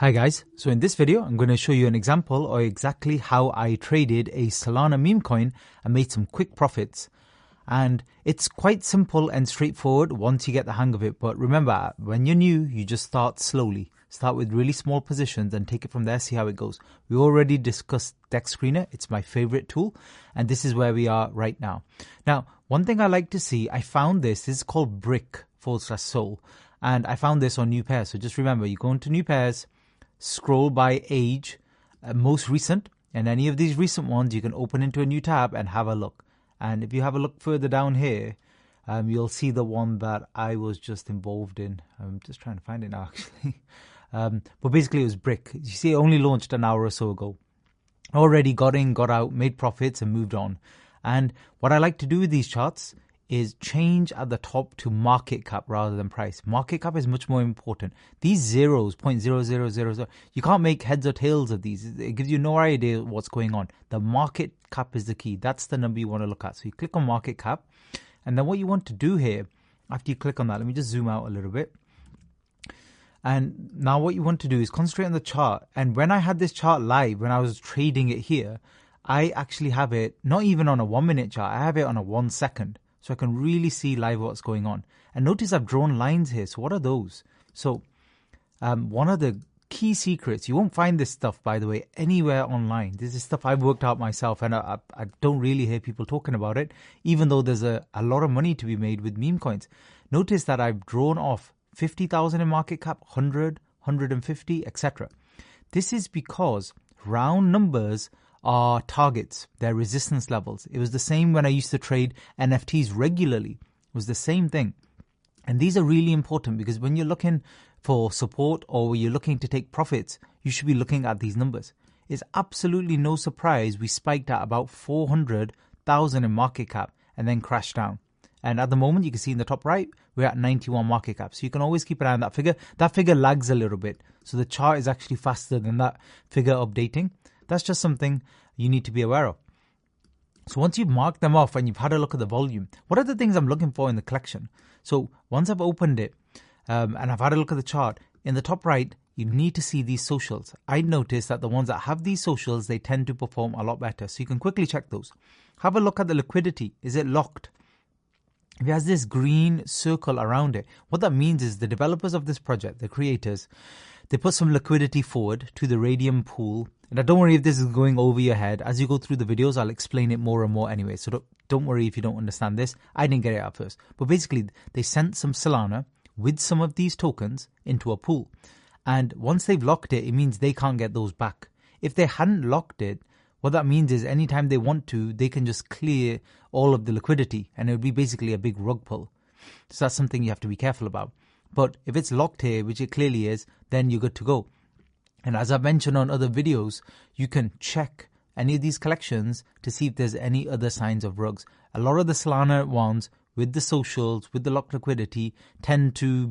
Hi guys, so in this video I'm going to show you an example of exactly how I traded a Solana meme coin and made some quick profits. And it's quite simple and straightforward once you get the hang of it, but remember, when you're new you just start slowly. Start with really small positions and take it from there, see how it goes. We already discussed Dex Screener, it's my favorite tool, and this is where we are right now. Now, one thing I like to see, I found this is called brick/sol, and I found this on new pairs. So just remember, you go into new pairs, scroll by age, most recent, and any of these recent ones you can open into a new tab and have a look. And if you have a look further down here, you'll see the one that I was just involved in. I'm just trying to find it now actually. But basically it was Brick. You see, it only launched an hour or so ago. Already got in, got out, made profits and moved on. And what I like to do with these charts is change at the top to market cap rather than price. Market cap is much more important. These zeros, 0.0000, you can't make heads or tails of these. It gives you no idea what's going on. The market cap is the key. That's the number you want to look at. So you click on market cap. And then what you want to do here, after you click on that, let me just zoom out a little bit. And now what you want to do is concentrate on the chart. And when I had this chart live, when I was trading it here, I actually have it not even on a 1 minute chart. I have it on a 1 second. So I can really see live what's going on. And notice I've drawn lines here. So what are those? So one of the key secrets, you won't find this stuff, by the way, anywhere online. This is stuff I've worked out myself, and I don't really hear people talking about it, even though there's a lot of money to be made with meme coins. Notice that I've drawn off 50,000 in market cap, 100, 150, etc. This is because round numbers are targets, they're resistance levels. It was the same when I used to trade NFTs regularly. It was the same thing. And these are really important because when you're looking for support or you're looking to take profits, you should be looking at these numbers. It's absolutely no surprise we spiked at about 400,000 in market cap and then crashed down. And at the moment, you can see in the top right, we're at 91 market cap. So you can always keep an eye on that figure. That figure lags a little bit. So the chart is actually faster than that figure updating. That's just something you need to be aware of. So once you've marked them off and you've had a look at the volume, what are the things I'm looking for in the collection? So once I've opened it and I've had a look at the chart, in the top right, you need to see these socials. I noticed that the ones that have these socials, they tend to perform a lot better. So you can quickly check those. Have a look at the liquidity. Is it locked? If it has this green circle around it, what that means is the developers of this project, the creators, they put some liquidity forward to the Radium pool. And don't worry if this is going over your head. As you go through the videos, I'll explain it more and more anyway. So don't worry if you don't understand this. I didn't get it at first. But basically, they sent some Solana with some of these tokens into a pool. And once they've locked it, it means they can't get those back. If they hadn't locked it, what that means is anytime they want to, they can just clear all of the liquidity. And it would be basically a big rug pull. So that's something you have to be careful about. But if it's locked here, which it clearly is, then you're good to go. And as I've mentioned on other videos, you can check any of these collections to see if there's any other signs of rugs. A lot of the Solana ones with the socials, with the locked liquidity, tend to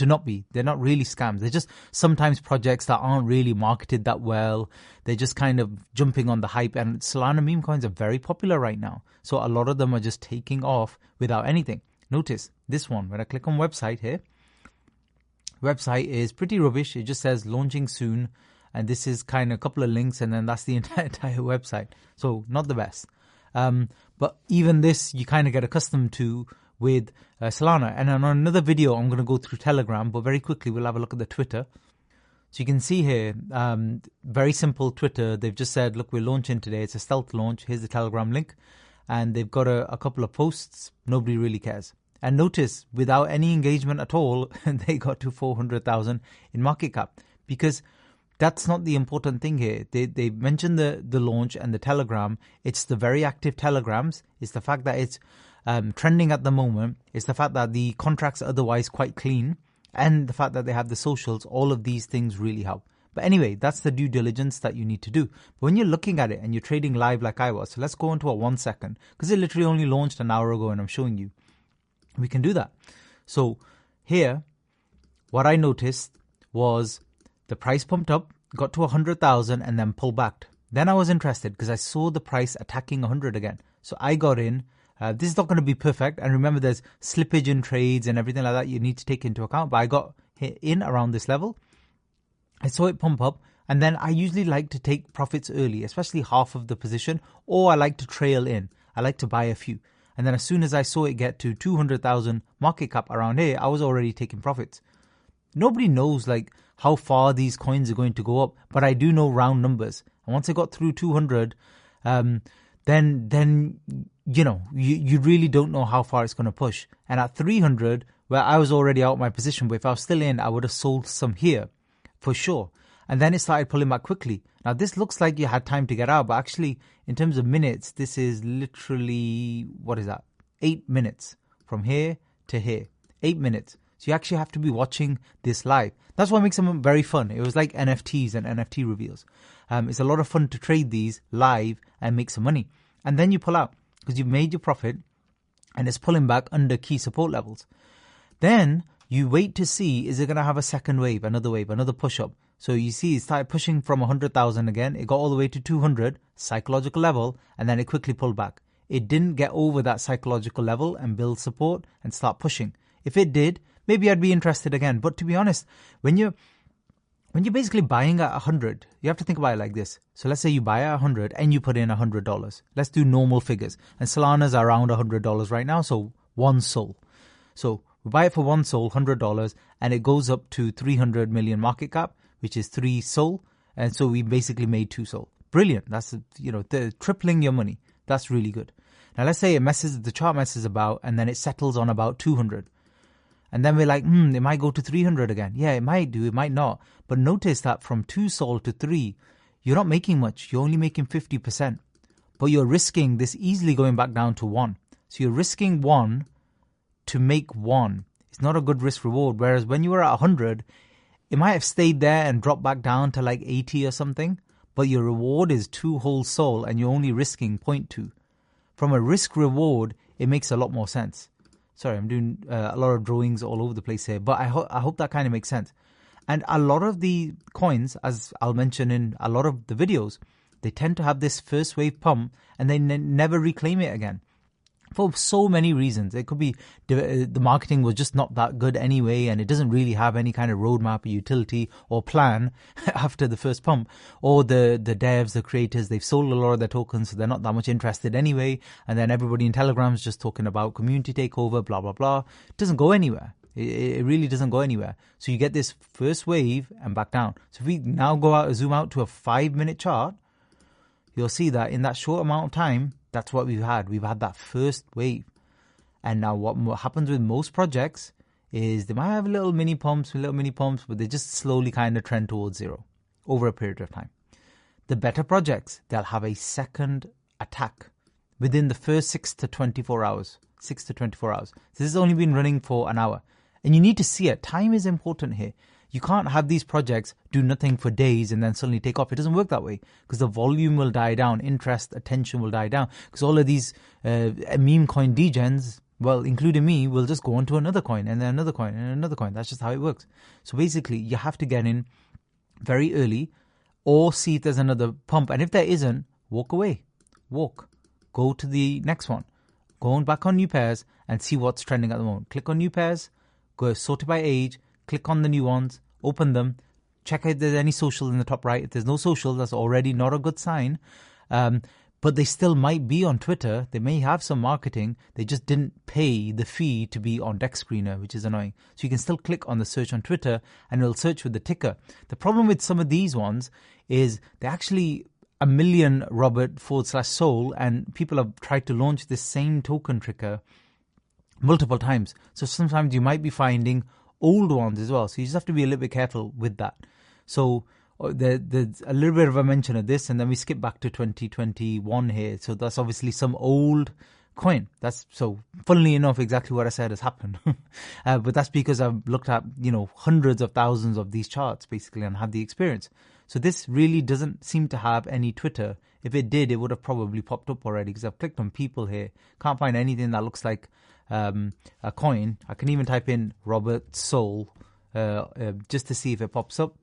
not be. They're not really scams. They're just sometimes projects that aren't really marketed that well. They're just kind of jumping on the hype. And Solana meme coins are very popular right now. So a lot of them are just taking off without anything. Notice this one, when I click on website here, website is pretty rubbish. It just says launching soon. And this is kind of a couple of links and then that's the entire website. So not the best. But even this, you kind of get accustomed to with Solana. And on another video, I'm going to go through Telegram, but very quickly, we'll have a look at the Twitter. So you can see here, very simple Twitter. They've just said, look, we're launching today. It's a stealth launch. Here's the Telegram link. And they've got a couple of posts. Nobody really cares. And notice, without any engagement at all, they got to 400,000 in market cap. Because that's not the important thing here. They mentioned the launch and the Telegram. It's the very active Telegrams. It's the fact that it's trending at the moment. It's the fact that the contracts are otherwise quite clean. And the fact that they have the socials. All of these things really help. But anyway, that's the due diligence that you need to do. But when you're looking at it and you're trading live like I was. So let's go into a 1 second. Because it literally only launched an hour ago and I'm showing you. We can do that. So here, what I noticed was the price pumped up, got to 100,000 and then pulled back. Then I was interested because I saw the price attacking 100 again. So I got in. This is not going to be perfect. And remember, there's slippage in trades and everything like that you need to take into account. But I got in around this level. I saw it pump up, and then I usually like to take profits early, especially half of the position, or I like to trail in. I like to buy a few. And then as soon as I saw it get to 200,000 market cap around here, I was already taking profits. Nobody knows like how far these coins are going to go up, but I do know round numbers. And once I got through 200, then you really don't know how far it's going to push. And at 300, where I was already out of my position, but if I was still in, I would have sold some here for sure. And then it started pulling back quickly. Now this looks like you had time to get out, but actually in terms of minutes, this is literally, 8 minutes from here to here. 8 minutes. So you actually have to be watching this live. That's what makes them very fun. It was like NFTs and NFT reveals. It's a lot of fun to trade these live and make some money. And then you pull out because you've made your profit and it's pulling back under key support levels. Then you wait to see, is it going to have a second wave, another push up? So you see it started pushing from 100,000 again. It got all the way to 200, psychological level, and then it quickly pulled back. It didn't get over that psychological level and build support and start pushing. If it did, maybe I'd be interested again. But to be honest, when you're basically buying at 100, you have to think about it like this. So let's say you buy at 100 and you put in $100. Let's do normal figures. And Solana's are around $100 right now, so one sol. So we buy it for one sol, $100, and it goes up to 300 million market cap, which is 3 sol. And so we basically made 2 sol. Brilliant. That's, tripling your money. That's really good. Now let's say the chart messes about and then it settles on about 200. And then we're like, it might go to 300 again. Yeah, it might do, it might not. But notice that from 2 sol to 3, you're not making much. You're only making 50%. But you're risking this easily going back down to 1. So you're risking 1 to make 1. It's not a good risk reward. Whereas when you were at 100, it might have stayed there and dropped back down to like 80 or something. But your reward is 2 whole sol and you're only risking 0.2. From a risk reward, it makes a lot more sense. Sorry, I'm doing a lot of drawings all over the place here, but I hope that kind of makes sense. And a lot of the coins, as I'll mention in a lot of the videos, they tend to have this first wave pump and they never reclaim it again. For so many reasons. It could be the marketing was just not that good anyway, and it doesn't really have any kind of roadmap or utility or plan after the first pump. Or the devs, the creators, they've sold a lot of their tokens, so they're not that much interested anyway. And then everybody in Telegram's just talking about community takeover, blah, blah, blah. It doesn't go anywhere. It really doesn't go anywhere. So you get this first wave and back down. So if we now zoom out to a 5-minute chart, you'll see that in that short amount of time, that's what we've had. We've had that first wave. And now what happens with most projects is they might have little mini pumps, but they just slowly kind of trend towards zero over a period of time. The better projects, they'll have a second attack within the first 6 to 24 hours. 6 to 24 hours. So this has only been running for an hour. And you need to see it. Time is important here. You can't have these projects do nothing for days and then suddenly take off. It doesn't work that way because the volume will die down, interest, attention will die down because all of these meme coin degens, well, including me, will just go on to another coin and then another coin and another coin. That's just how it works. So basically, you have to get in very early or see if there's another pump. And if there isn't, walk away. Walk. Go to the next one. Go on back on new pairs and see what's trending at the moment. Click on new pairs, go sort it by age, click on the new ones, open them, check if there's any social in the top right. If there's no social, that's already not a good sign. But they still might be on Twitter. They may have some marketing. They just didn't pay the fee to be on Dex Screener, which is annoying. So you can still click on the search on Twitter and it'll search with the ticker. The problem with some of these ones is they're actually a million Robert/Sol, and people have tried to launch this same token ticker multiple times. So sometimes you might be finding old ones as well. So you just have to be a little bit careful with that. So there's a little bit of a mention of this, and then we skip back to 2021 here. So that's obviously some old coin. That's so funnily enough, exactly what I said has happened. But that's because I've looked at, hundreds of thousands of these charts basically and had the experience. So this really doesn't seem to have any Twitter. If it did, it would have probably popped up already because I've clicked on people here. Can't find anything that looks like a coin. I can even type in Robert Sol just to see if it pops up.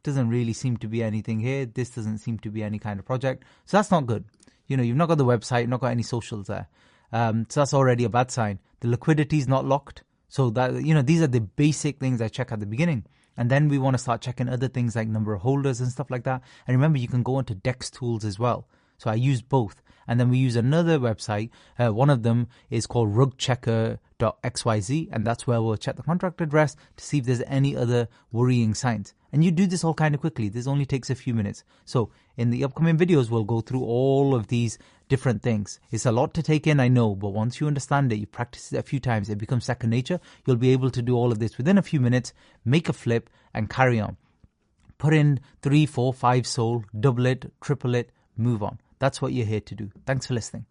Doesn't really seem to be anything here. This doesn't seem to be any kind of project. So that's not good. You've not got the website, you've not got any socials there. So that's already a bad sign. The liquidity is not locked. So that, these are the basic things I check at the beginning. And then we want to start checking other things like number of holders and stuff like that. And remember, you can go into DEX tools as well. So I use both. And then we use another website. One of them is called rugchecker.xyz. And that's where we'll check the contract address to see if there's any other worrying signs. And you do this all kind of quickly. This only takes a few minutes. So in the upcoming videos, we'll go through all of these different things. It's a lot to take in, I know, but once you understand it, you practice it a few times, it becomes second nature. You'll be able to do all of this within a few minutes, make a flip and carry on. Put in 3, 4, 5 sold, double it, triple it, move on. That's what you're here to do. Thanks for listening.